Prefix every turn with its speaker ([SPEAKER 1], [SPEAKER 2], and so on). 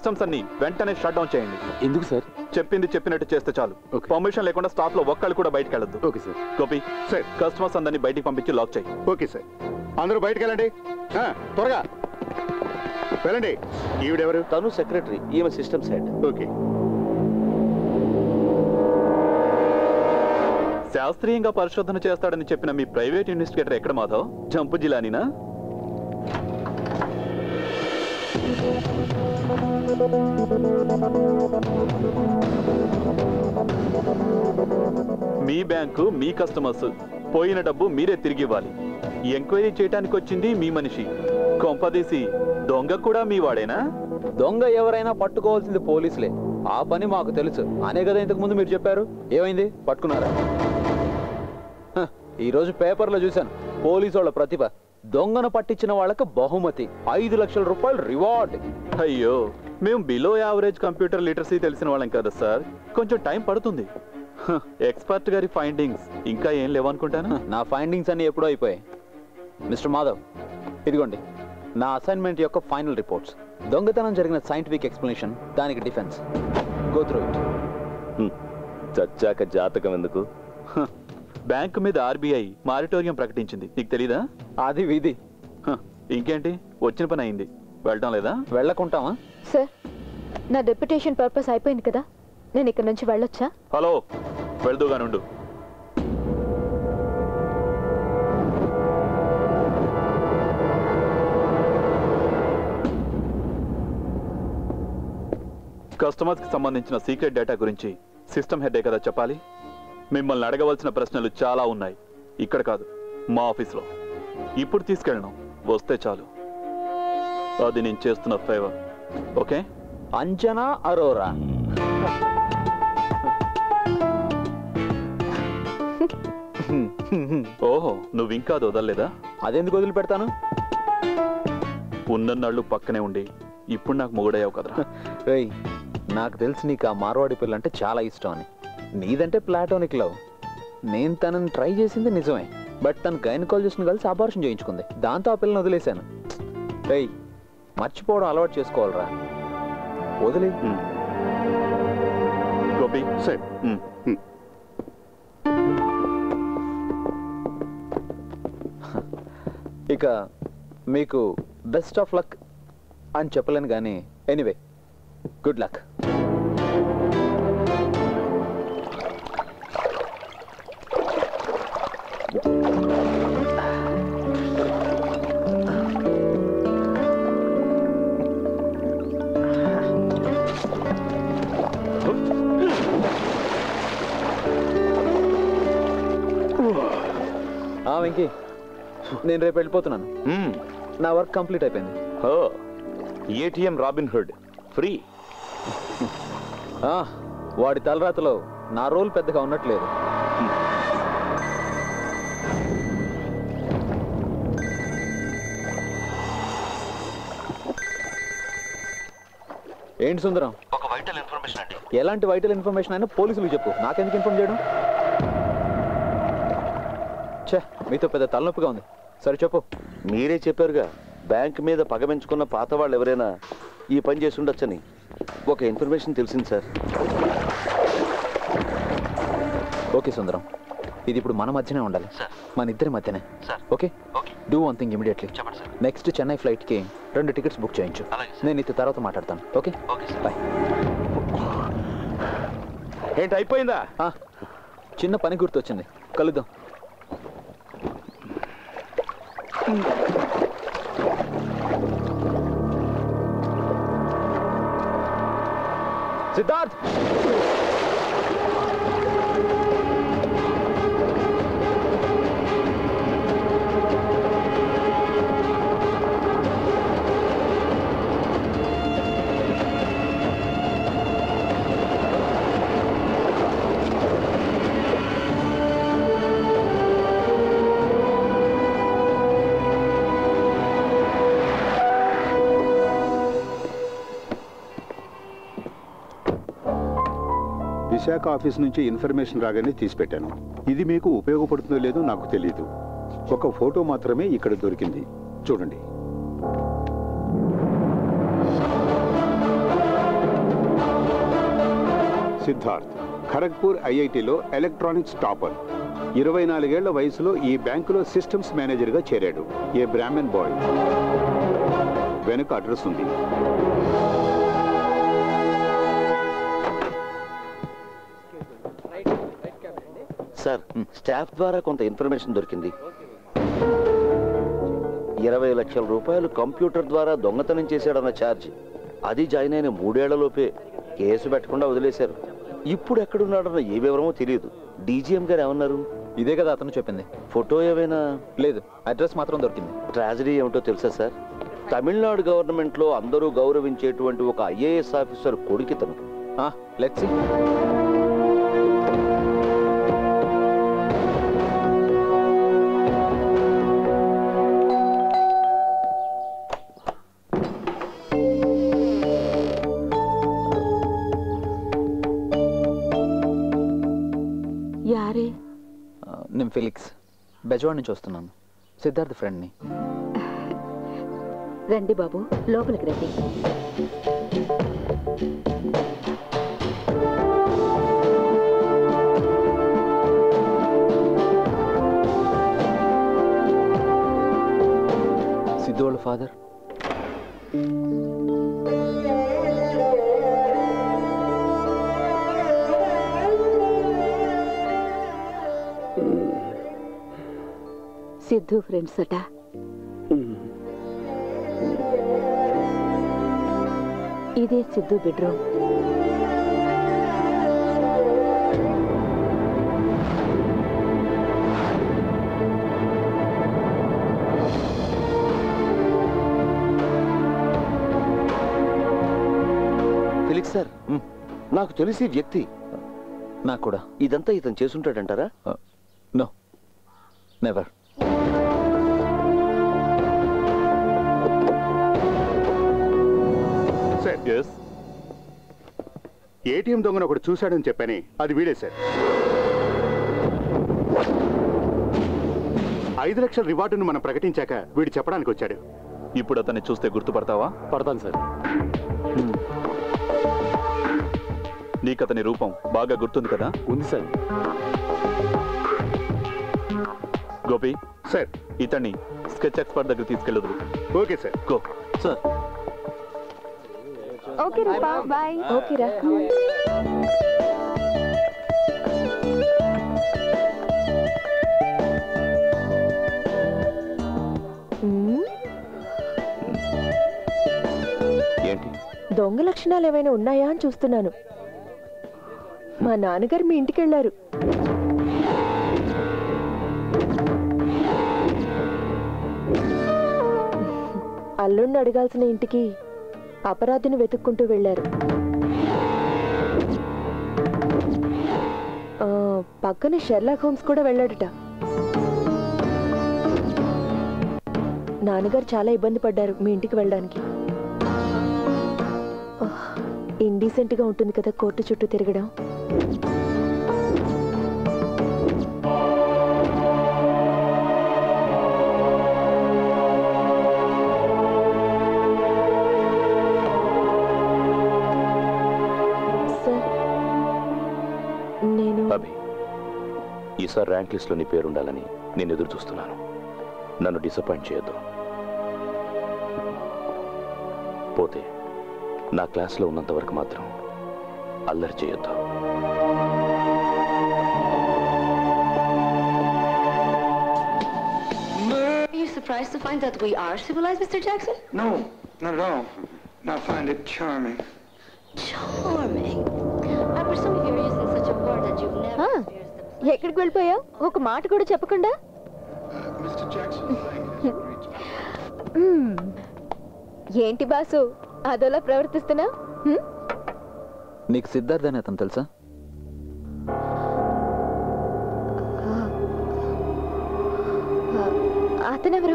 [SPEAKER 1] Systems అన్ని వెంటనే shut down చేయండి.
[SPEAKER 2] ఎందుకు సార్?
[SPEAKER 1] చెప్పింది చెప్పినట్టు చేస్తే చాలు. పర్మిషన్ లేకుండా స్టాఫ్ లో ఒక్కళ్ళు కూడా బయటకు వెళ్ళొద్దు.
[SPEAKER 2] Okay sir.
[SPEAKER 1] Gopi sir, customers అందరినీ బయటికి పంపించి లాక్ చేయి.
[SPEAKER 3] Okay sir. అందరూ బయటకు వెళ్ళండి, త్వరగా వెళ్ళండి. ఈవిడెవరు?
[SPEAKER 4] తను సెక్రటరీ, ఈమె సిస్టమ్స్ హెడ్.
[SPEAKER 3] ఓకే.
[SPEAKER 1] శాస్త్రీయంగా పరిశోధన చేస్తాడని చెప్పిన మీ ప్రైవేట్ ఇన్వెస్టిగేటర్ ఎక్కడ మాధవ్? జంపు జిలానీనా? మీ బ్యాంకు మీ కస్టమర్స్, పోయిన డబ్బు మీరే తిరిగి ఇవ్వాలి. ఎంక్వైరీ చేయడానికి వచ్చింది మీ మనిషి. కొంపదీసి దొంగ కూడా మీ వాడేనా?
[SPEAKER 2] దొంగ ఎవరైనా పట్టుకోవాల్సింది పోలీసులే. ఆ పని మాకు తెలుసు అనే కదా ఇంతకు ముందు మీరు చెప్పారు. ఏమైంది? పట్టుకున్నారా? ఈ రోజు పేపర్లో చూశాను, పోలీసు వాళ్ళ ప్రతిభ. దొంగను పట్టించిన వాళ్ళకి బహుమతి 5 లక్షల రూపాయలు రివార్డ్.
[SPEAKER 1] అయ్యో, మేము బిలో యావరేజ్ కంప్యూటర్ లిటరసీ తెలిసిన వాళ్ళం కదా సార్, కొంచెం టైం పడుతుంది. ఎక్స్పర్ట్ గారి ఫైండింగ్స్ ఇంకా ఏం లేవనుకుంటాను.
[SPEAKER 2] నా ఫైండింగ్స్ అన్ని ఎప్పుడో అయిపోయాయి. మిస్టర్ మాధవ్, ఇదిగోండి నా అసైన్మెంట్ యొక్క ఫైనల్ రిపోర్ట్స్. దొంగతనం జరిగిన సైంటిఫిక్ ఎక్స్ప్లెనేషన్, దానికి డిఫెన్స్. Go through it.
[SPEAKER 4] చచ్చాక జాతకం ఎందుకు?
[SPEAKER 1] బ్యాంకు మీద ఆర్బీఐ మారిటోరియం ప్రకటించింది, నీకు తెలీదా?
[SPEAKER 2] అది విధి.
[SPEAKER 1] ఇంకేంటి, వచ్చిన పని అయింది, వెళ్ళటం లేదా?
[SPEAKER 2] వెళ్ళకుంటామా
[SPEAKER 5] సార్? నా డెప్యుటేషన్ పర్పస్ అయిపోయింది కదా, నేను ఇక్కడ నుంచి వెళ్ళొచ్చా?
[SPEAKER 1] హలో, వెళ్దూగానుండు. కస్టమర్స్ కి సంబంధించిన సీక్రెట్ డేటా గురించి సిస్టమ్ హెడ్ కదా చెప్పాలి. మిమ్మల్ని అడగవలసిన ప్రశ్నలు చాలా ఉన్నాయి. ఇక్కడ కాదు, మా ఆఫీస్లో. ఇప్పుడు తీసుకెళ్ళను, వస్తే చాలు. అది నేను చేస్తున్న ఫేవర్. ఓకే?
[SPEAKER 2] అంజనా అరోరా.
[SPEAKER 1] ఓహో, నువ్వు ఇంకా అది వదలలేదా?
[SPEAKER 2] అదెందుకు వదిలిపెడతాను?
[SPEAKER 1] ఉన్నన్నాళ్ళు పక్కనే ఉండి ఇప్పుడు నాకు మొగుడయ్యావు కదరా.
[SPEAKER 2] రేయ్, నాకు తెలిసి నీకు ఆ మార్వాడి పిల్ల అంటే చాలా ఇష్టం అని. నీదంటే ప్లాటోనిక్ లవ్. నేను తనని ట్రై చేసింది నిజమే, బట్ తను గైనకాలజిస్ట్ని కలిసి అబార్షన్ చేయించుకుంది. దాంతో ఆ పిల్లని వదిలేశాను. రేయ్, మర్చిపోవడం అలవాటు చేసుకోవాలరా. వదిలే.
[SPEAKER 1] గోపి సార్,
[SPEAKER 2] ఇక మీకు బెస్ట్ ఆఫ్ లక్ అని చెప్పలేను కానీ, ఎనీవే గుడ్ లక్. వెంకీ, నేను రేపు వెళ్ళిపోతున్నాను. నా వర్క్ కంప్లీట్ అయిపోయింది.
[SPEAKER 4] ATM robin hood free.
[SPEAKER 2] వాడి తలరాతలో నా రోల్ పెద్దగా ఉన్నట్లేదు. ఏంటి సుందరం?
[SPEAKER 4] ఒక వైటల్ ఇన్ఫర్మేషన్ అండి.
[SPEAKER 2] ఎలాంటి వైటల్ ఇన్ఫర్మేషన్ అయినా పోలీసులకు చెప్పు, నాకెందుకు ఇన్ఫార్మ్ చేయడం? మీతో పెద్ద తలనొప్పిగా ఉంది. సరే చెప్పు.
[SPEAKER 4] మీరే చెప్పారుగా, బ్యాంక్ మీద పగమెంచుకున్న పాత వాళ్ళు ఎవరైనా ఈ పని చేసి ఉండొచ్చని. ఒక ఇన్ఫర్మేషన్ తెలిసింది సార్.
[SPEAKER 2] ఓకే సుందరం, ఇది ఇప్పుడు మన మధ్యనే ఉండాలి, మన ఇద్దరి మధ్యనే. Okay, do one thing immediately. Next Chennai ఫ్లైట్కి 2 టికెట్స్ బుక్ చేయించు. నేను నీతో తర్వాత మాట్లాడతాను. Okay, bye.
[SPEAKER 4] ఏంటి, అయిపోయిందా?
[SPEAKER 2] చిన్న పని గుర్తొచ్చింది, కలుద్దాం. సిద్ధార్థ్,
[SPEAKER 3] విశాఖ ఆఫీస్ నుంచి ఇన్ఫర్మేషన్ రాగానే తీసిపెట్టాను. ఇది మీకు ఉపయోగపడుతుందో లేదో నాకు తెలియదు. ఒక ఫోటో మాత్రమే ఇక్కడ దొరికింది, చూడండి. సిద్ధార్థ్ ఖరగ్పూర్ ఐఐటిలో ఎలక్ట్రానిక్స్ టాపర్. 24 ఏళ్ల వయసులో ఈ బ్యాంకులో సిస్టమ్స్ మేనేజర్గా చేరాడు. ఏ బ్రాహ్మణ్ బాయ్. వెనుక అడ్రస్ ఉంది.
[SPEAKER 4] సార్, స్టాఫ్ ద్వారా కొంత ఇన్ఫర్మేషన్ దొరికింది. 20 లక్షల రూపాయలు కంప్యూటర్ ద్వారా దొంగతనం చేశాడన్న ఛార్జ్, అది జాయిన్ అయిన 3 ఏళ్లలోపే కేసు పెట్టకుండా వదిలేశారు. ఇప్పుడు ఎక్కడున్నాడన్న ఏ వివరమో తెలియదు. డీజీఎం గారు ఏమన్నారు?
[SPEAKER 2] ఇదే కదా అతను చెప్పింది.
[SPEAKER 4] ఫోటో ఏమైనా?
[SPEAKER 2] లేదు, అడ్రస్ మాత్రం దొరికింది.
[SPEAKER 4] ట్రాజడీ ఏమిటో తెలుసా సార్? తమిళనాడు గవర్నమెంట్లో అందరూ గౌరవించేటువంటి ఒక ఐఏఎస్ ఆఫీసర్ కొడుకితను.
[SPEAKER 2] Let's see.
[SPEAKER 6] యారే?
[SPEAKER 2] నేను ఫిలిక్స్, బెజవాడ్ నుంచి వస్తున్నాను. సిద్ధార్థ్ ఫ్రెండ్ని.
[SPEAKER 6] రండి బాబు, లోపలికి రండి.
[SPEAKER 2] సిద్ధు వాళ్ళ ఫాదర్.
[SPEAKER 6] సిద్ధు ఫ్రెండ్స్ అట. ఇదే సిద్ధు బెడ్రూమ్.
[SPEAKER 4] ఫిలిక్స్ సార్, నాకు తెలిసి వ్యక్తి.
[SPEAKER 2] నాకు కూడా.
[SPEAKER 4] ఇదంతా ఇతను చేసుంటాడంటారా?
[SPEAKER 2] No, never.
[SPEAKER 3] సార్, ఏటీఎం దొంగను ఒకటి చూశాడని చెప్పని, అది వీడే సార్. 5 లక్షల రివార్డును మనం ప్రకటించాక వీడు చెప్పడానికి వచ్చాడు.
[SPEAKER 1] ఇప్పుడు అతన్ని చూస్తే గుర్తుపడతావా?
[SPEAKER 3] పడతాను సార్.
[SPEAKER 1] నీకు అతని రూపం బాగా గుర్తుంది కదా?
[SPEAKER 3] ఉంది సార్.
[SPEAKER 1] గోపి
[SPEAKER 3] సార్,
[SPEAKER 1] ఇతన్ని స్కెచ్ ఎక్స్పర్ట్ దగ్గర తీసుకెళ్ళదు.
[SPEAKER 3] Okay sir.
[SPEAKER 1] Go. Sir.
[SPEAKER 5] Okay Rupa, bye. Okay రా.
[SPEAKER 4] ఏంటి?
[SPEAKER 6] దొంగ లక్షణాలు ఏమైనా ఉన్నాయా అని చూస్తున్నాను. మా నాన్నగారు మీ ఇంటికి వెళ్ళారు. అల్లుణ్ణి అడగాల్సిన ఇంటికి అపరాధిని వెతుక్కుంటూ వెళ్ళారు. పక్కన షెర్లాక్ హోమ్స్ కూడా వెళ్ళాడట. నాన్నగారు చాలా ఇబ్బంది పడ్డారు మీ ఇంటికి వెళ్ళడానికి. ఇండీసెంట్ గా ఉంటుంది కదా కోర్టు చుట్టూ తిరగడం.
[SPEAKER 7] ఈసారి ర్యాంక్ లిస్ట్లో నీ పేరుండాలని నేను ఎదురు చూస్తున్నాను. నన్ను డిసప్పాయింట్ చేయొద్దు. పోతే నా క్లాస్లో ఉన్నంత వరకు మాత్రం అల్లరి చేయొద్దు.
[SPEAKER 8] Are you surprised to find that we are civilized, Mr. Jackson?
[SPEAKER 9] No, not at all. I find it charming.
[SPEAKER 8] Charming. I presume if you're using such a word that you've never experienced the...
[SPEAKER 5] ఎక్కడికి వెళ్ళిపోయావు? ఒక మాట కూడా చెప్పకుండా.
[SPEAKER 9] Mr. Jackson,
[SPEAKER 5] ఏంటి boss అదోలా ప్రవర్తిస్తున్నా?
[SPEAKER 2] నీకు సిద్ధార్థ్ అని అతను తెలుసా?
[SPEAKER 5] అతనెవరు?